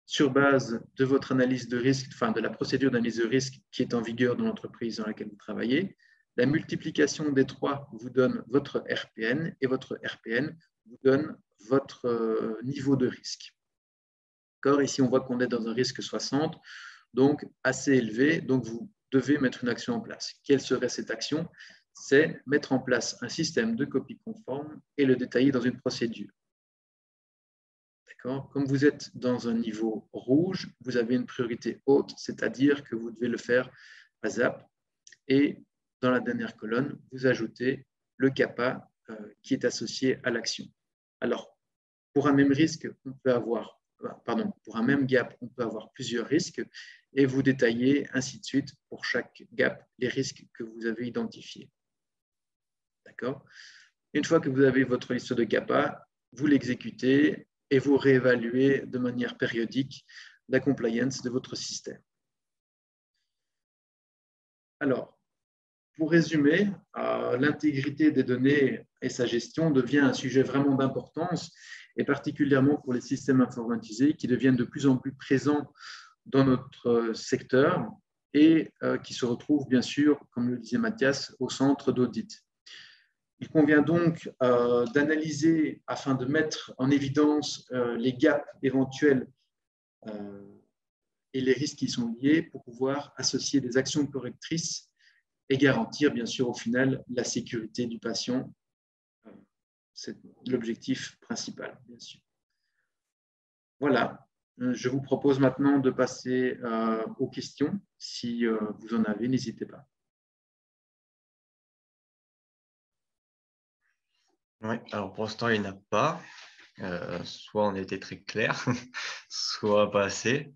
sur base de votre analyse de risque, enfin de la procédure d'analyse de risque qui est en vigueur dans l'entreprise dans laquelle vous travaillez. La multiplication des trois vous donne votre RPN et votre RPN vous donne votre niveau de risque. Ici, on voit qu'on est dans un risque 60, donc assez élevé, donc vous devez mettre une action en place. Quelle serait cette action? C'est mettre en place un système de copie conforme et le détailler dans une procédure. Comme vous êtes dans un niveau rouge, vous avez une priorité haute, c'est-à-dire que vous devez le faire à ZAP. Et dans la dernière colonne, vous ajoutez le CAPA qui est associé à l'action. Alors, pour un même risque, on peut avoir, pour un même gap, on peut avoir plusieurs risques et vous détaillez ainsi de suite pour chaque gap les risques que vous avez identifiés. D'accord ? Une fois que vous avez votre liste de CAPA, vous l'exécutez et vous réévaluez de manière périodique la compliance de votre système. Alors, pour résumer, l'intégrité des données et sa gestion devient un sujet vraiment d'importance, et particulièrement pour les systèmes informatisés qui deviennent de plus en plus présents dans notre secteur et qui se retrouvent bien sûr, comme le disait Mathias, au centre d'audit. Il convient donc d'analyser afin de mettre en évidence les gaps éventuels et les risques qui sont liés pour pouvoir associer des actions correctrices et garantir bien sûr au final la sécurité du patient. C'est l'objectif principal, bien sûr. Voilà, je vous propose maintenant de passer aux questions. Si vous en avez, n'hésitez pas. Oui, alors pour l'instant, il n'y en a pas. Soit on a été très clair, soit pas assez.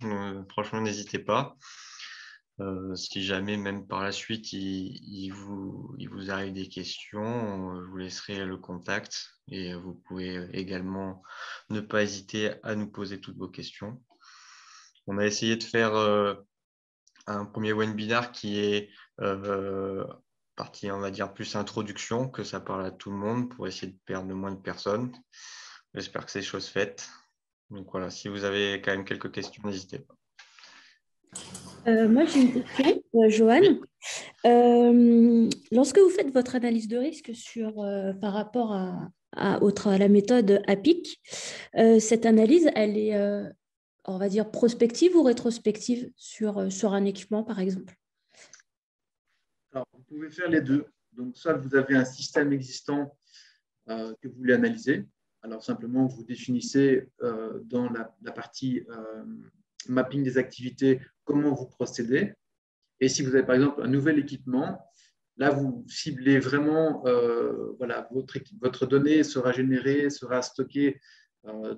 Franchement, n'hésitez pas. Si jamais, même par la suite, il vous arrive des questions, je vous laisserai le contact et vous pouvez également ne pas hésiter à nous poser toutes vos questions. On a essayé de faire un premier webinar qui est partie, on va dire, plus introduction, que ça parle à tout le monde pour essayer de perdre le moins de personnes. J'espère que c'est chose faite. Donc voilà, si vous avez quand même quelques questions, n'hésitez pas. Moi, j'ai une question, Joanne. Lorsque vous faites votre analyse de risque par rapport à la méthode APIC, cette analyse, elle est, on va dire, prospective ou rétrospective sur un équipement, par exemple? Alors, vous pouvez faire les deux. Donc, soit vous avez un système existant que vous voulez analyser. Alors, simplement, vous définissez dans la partie mapping des activités comment vous procédez. Et si vous avez, par exemple, un nouvel équipement, là, vous ciblez vraiment, voilà, votre donnée sera générée, sera stockée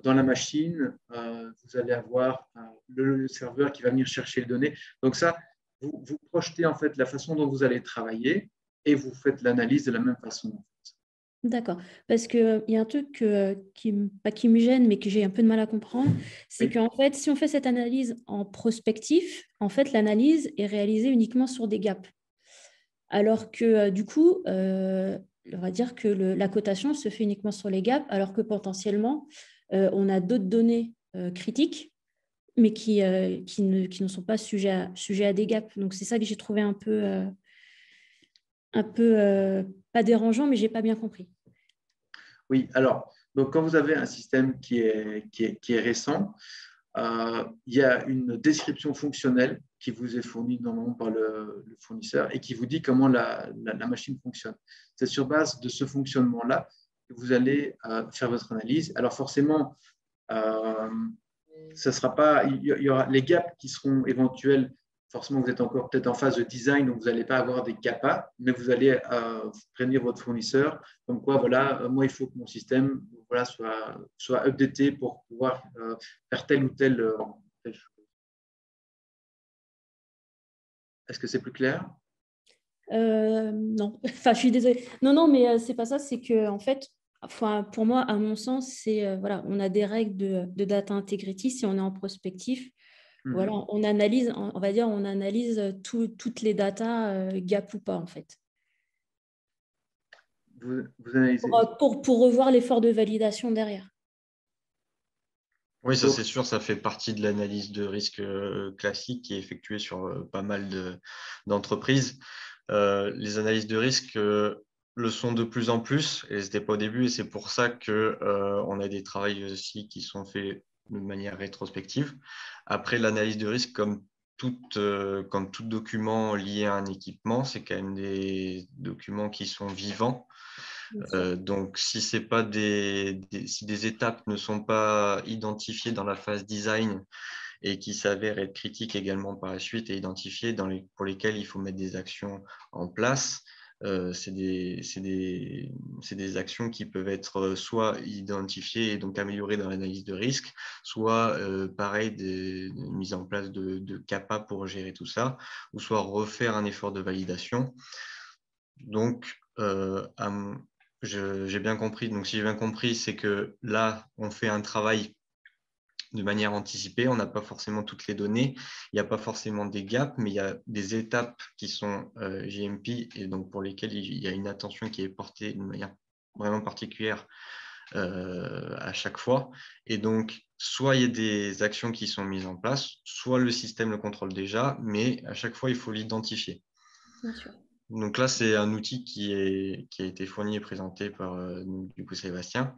dans la machine. Vous allez avoir le serveur qui va venir chercher les données. Donc ça, vous projetez en fait la façon dont vous allez travailler et vous faites l'analyse de la même façon. D'accord. Parce qu'il y a un truc pas qui me gêne, mais que j'ai un peu de mal à comprendre, c'est Oui. qu'en fait, si on fait cette analyse en prospectif, en fait, l'analyse est réalisée uniquement sur des gaps. Alors que du coup, on va dire que la cotation se fait uniquement sur les gaps, alors que potentiellement, on a d'autres données critiques, mais qui ne sont pas sujets à des gaps. Donc, c'est ça que j'ai trouvé un peu pas dérangeant, mais je n'ai pas bien compris. Oui, alors, donc quand vous avez un système qui est récent, il y a une description fonctionnelle qui vous est fournie normalement par le fournisseur et qui vous dit comment la machine fonctionne. C'est sur base de ce fonctionnement-là que vous allez faire votre analyse. Alors forcément, ça sera pas, il y aura les gaps qui seront éventuels. Forcément, vous êtes encore peut-être en phase de design, donc vous n'allez pas avoir des CAPA, mais vous allez prévenir votre fournisseur comme quoi, voilà, moi, il faut que mon système voilà, soit updaté pour pouvoir faire telle ou telle chose. Est-ce que c'est plus clair? Non, enfin, je suis désolée. Non, mais c'est pas ça. C'est que en fait, enfin, pour moi, à mon sens, c'est voilà, on a des règles de data integrity si on est en prospectif. Voilà, on analyse, on va dire, on analyse toutes les datas, gap ou pas, en fait. Vous analysez. Pour revoir l'effort de validation derrière. Oui, ça c'est sûr, ça fait partie de l'analyse de risque classique qui est effectuée sur pas mal d'entreprises. Les analyses de risque le sont de plus en plus, et ce n'était pas au début, et c'est pour ça qu'on a des travaux aussi qui sont faits de manière rétrospective. Après, l'analyse de risque, comme tout document lié à un équipement, c'est quand même des documents qui sont vivants. Donc, si des étapes ne sont pas identifiées dans la phase design et qui s'avèrent être critiques également par la suite et identifiées pour lesquelles il faut mettre des actions en place, c'est des actions qui peuvent être soit identifiées et donc améliorées dans l'analyse de risque, soit pareil, des mises en place de CAPA pour gérer tout ça, ou soit refaire un effort de validation. Donc, j'ai bien compris. Donc, si j'ai bien compris, c'est que là, on fait un travail de manière anticipée. On n'a pas forcément toutes les données. Il n'y a pas forcément des gaps, mais il y a des étapes qui sont GMP et donc pour lesquelles il y a une attention qui est portée de manière vraiment particulière à chaque fois. Et donc, soit il y a des actions qui sont mises en place, soit le système le contrôle déjà, mais à chaque fois, il faut l'identifier. Bien sûr. Donc là, c'est un outil qui a été fourni et présenté par du coup Sébastien.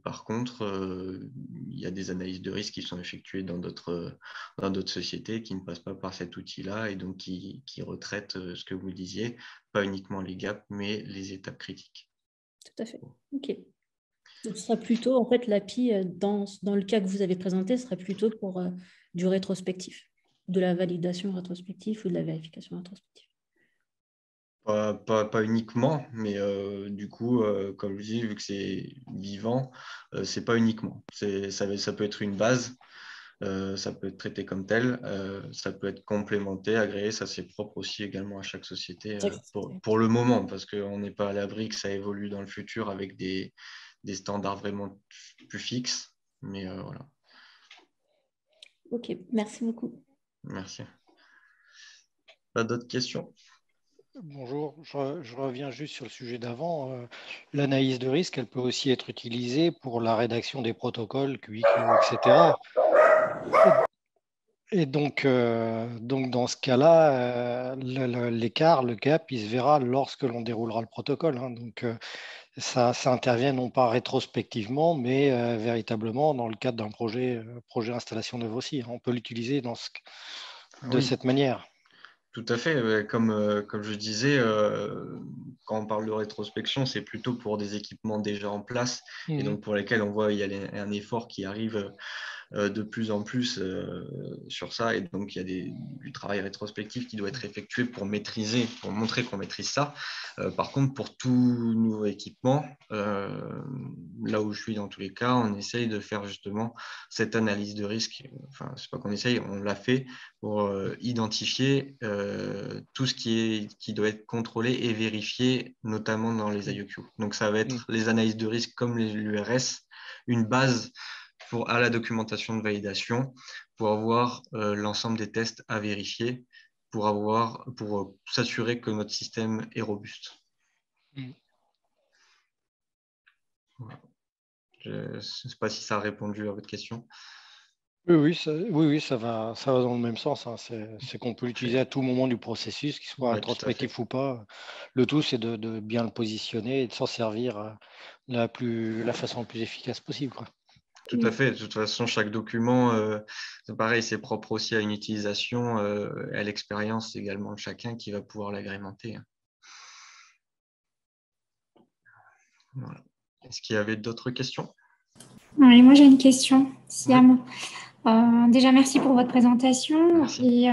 Par contre, il y a des analyses de risque qui sont effectuées dans d'autres sociétés qui ne passent pas par cet outil-là et donc qui retraitent ce que vous disiez, pas uniquement les gaps, mais les étapes critiques. Tout à fait. OK. Donc, ce sera plutôt, en fait, l'API, dans le cas que vous avez présenté, ce serait plutôt pour du rétrospectif, de la validation rétrospective ou de la vérification rétrospective. Pas uniquement, mais du coup, comme je dis, vu que c'est vivant, c'est pas uniquement. Ça peut être une base, Ça peut être traité comme tel, ça peut être complémenté, agréé, ça c'est propre aussi également à chaque société pour le moment, parce qu'on n'est pas à l'abri que ça évolue dans le futur avec des standards vraiment plus fixes. Mais voilà. Ok, merci beaucoup. Merci. Pas d'autres questions? Bonjour, je reviens juste sur le sujet d'avant. L'analyse de risque, elle peut aussi être utilisée pour la rédaction des protocoles, QIQ, etc. Et donc dans ce cas-là, l'écart, le gap, il se verra lorsque l'on déroulera le protocole, hein. Donc, ça intervient non pas rétrospectivement, mais véritablement dans le cadre d'un projet installation neuve aussi, hein. On peut l'utiliser de cette manière. Tout à fait. Comme je disais, quand on parle de rétrospection, c'est plutôt pour des équipements déjà en place et donc pour lesquels on voit il y a un effort qui arrive de plus en plus sur ça. Et donc, il y a du travail rétrospectif qui doit être effectué pour montrer qu'on maîtrise ça. Par contre, pour tout nouveau équipement, là où je suis dans tous les cas, on essaye de faire justement cette analyse de risque. Enfin, c'est pas qu'on essaye, on l'a fait pour identifier tout ce qui doit être contrôlé et vérifié, notamment dans les IOQ. Donc, ça va être les analyses de risque comme l'URS, une base à la documentation de validation, pour avoir l'ensemble des tests à vérifier, pour s'assurer que notre système est robuste. Voilà. Je ne sais pas si ça a répondu à votre question. Oui, ça va dans le même sens, hein. C'est qu'on peut l'utiliser à tout moment du processus, qu'il soit rétrospectif ou pas. Le tout, c'est de bien le positionner et de s'en servir la façon la plus efficace possible, quoi. Tout à fait. De toute façon, chaque document, c'est pareil, c'est propre aussi à une utilisation, à l'expérience également de chacun qui va pouvoir l'agrémenter. Voilà. Est-ce qu'il y avait d'autres questions? Oui, moi j'ai une question, Siam. Déjà, merci pour votre présentation. Merci. Et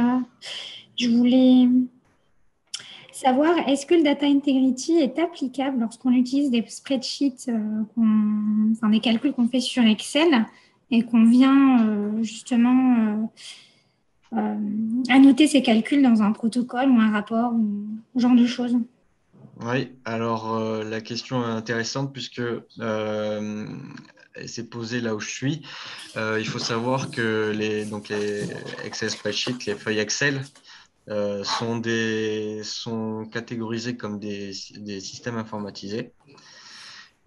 je voulais savoir, est-ce que le Data Integrity est applicable lorsqu'on utilise des spreadsheets, des calculs qu'on fait sur Excel et qu'on vient justement annoter ces calculs dans un protocole ou un rapport ou ce genre de choses? Oui, alors la question est intéressante puisque elle s'est posée là où je suis. Il faut savoir que les Excel spreadsheets, les feuilles Excel, sont catégorisées comme des systèmes informatisés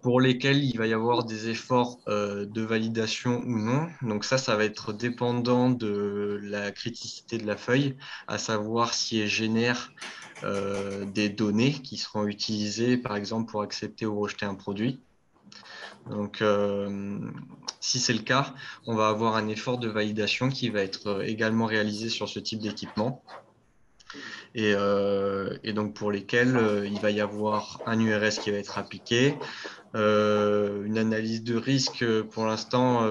pour lesquels il va y avoir des efforts de validation ou non. Donc ça va être dépendant de la criticité de la feuille, à savoir si elle génère des données qui seront utilisées, par exemple, pour accepter ou rejeter un produit. Donc, si c'est le cas, on va avoir un effort de validation qui va être également réalisé sur ce type d'équipement. Et donc, pour lesquels il va y avoir un URS qui va être appliqué. Une analyse de risque, pour l'instant,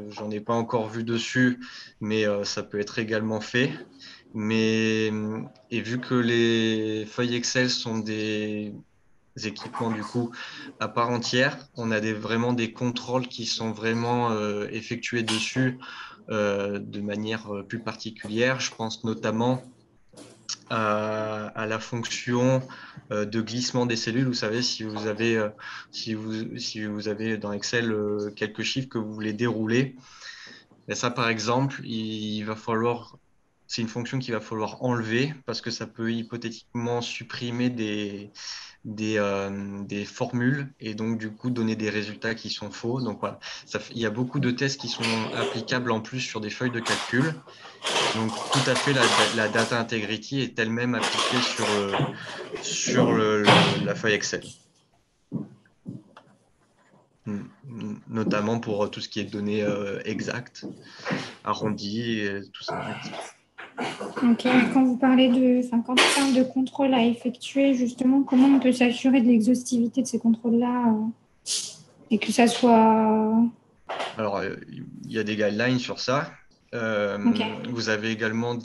j'en ai pas encore vu dessus, mais ça peut être également fait. Et vu que les feuilles Excel sont des équipements du coup à part entière, on a vraiment des contrôles qui sont vraiment effectués dessus de manière plus particulière. Je pense notamment à la fonction de glissement des cellules. Vous savez, si vous avez dans Excel quelques chiffres que vous voulez dérouler, et ça par exemple, c'est une fonction qu'il va falloir enlever parce que ça peut hypothétiquement supprimer des formules et donc du coup donner des résultats qui sont faux. Donc voilà, il y a beaucoup de tests qui sont applicables en plus sur des feuilles de calcul. Donc tout à fait, la data integrity est elle-même appliquée sur la feuille Excel. Notamment pour tout ce qui est données exactes, arrondies, et tout ça. Ok, quand vous parlez quand on parle de contrôle à effectuer, justement, comment on peut s'assurer de l'exhaustivité de ces contrôles-là et que ça soit... Alors, il y a des guidelines sur ça. Vous avez également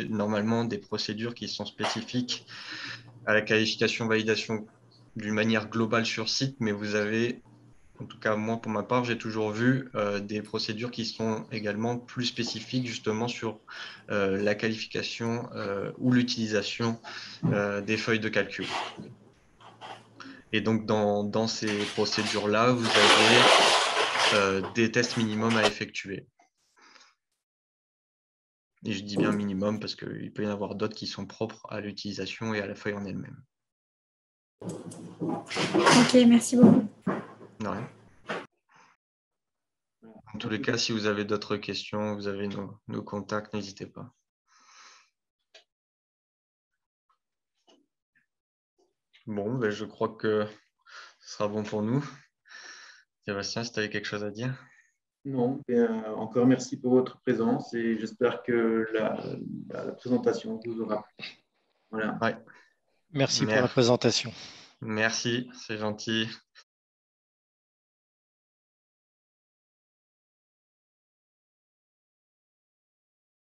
normalement des procédures qui sont spécifiques à la qualification-validation d'une manière globale sur site, mais vous avez En tout cas, moi, pour ma part, j'ai toujours vu des procédures qui sont également plus spécifiques justement sur la qualification ou l'utilisation des feuilles de calcul. Et donc, dans ces procédures-là, vous avez des tests minimums à effectuer. Et je dis bien minimum parce qu'il peut y en avoir d'autres qui sont propres à l'utilisation et à la feuille en elle-même. Ok, merci beaucoup. De rien. En tous les cas, si vous avez d'autres questions, vous avez nos contacts, n'hésitez pas. Bon, ben, je crois que ce sera bon pour nous. Sébastien, si tu avais quelque chose à dire? Non, encore merci pour votre présence et j'espère que la présentation vous aura plu. Voilà. Ouais. Merci pour la présentation. Merci, c'est gentil.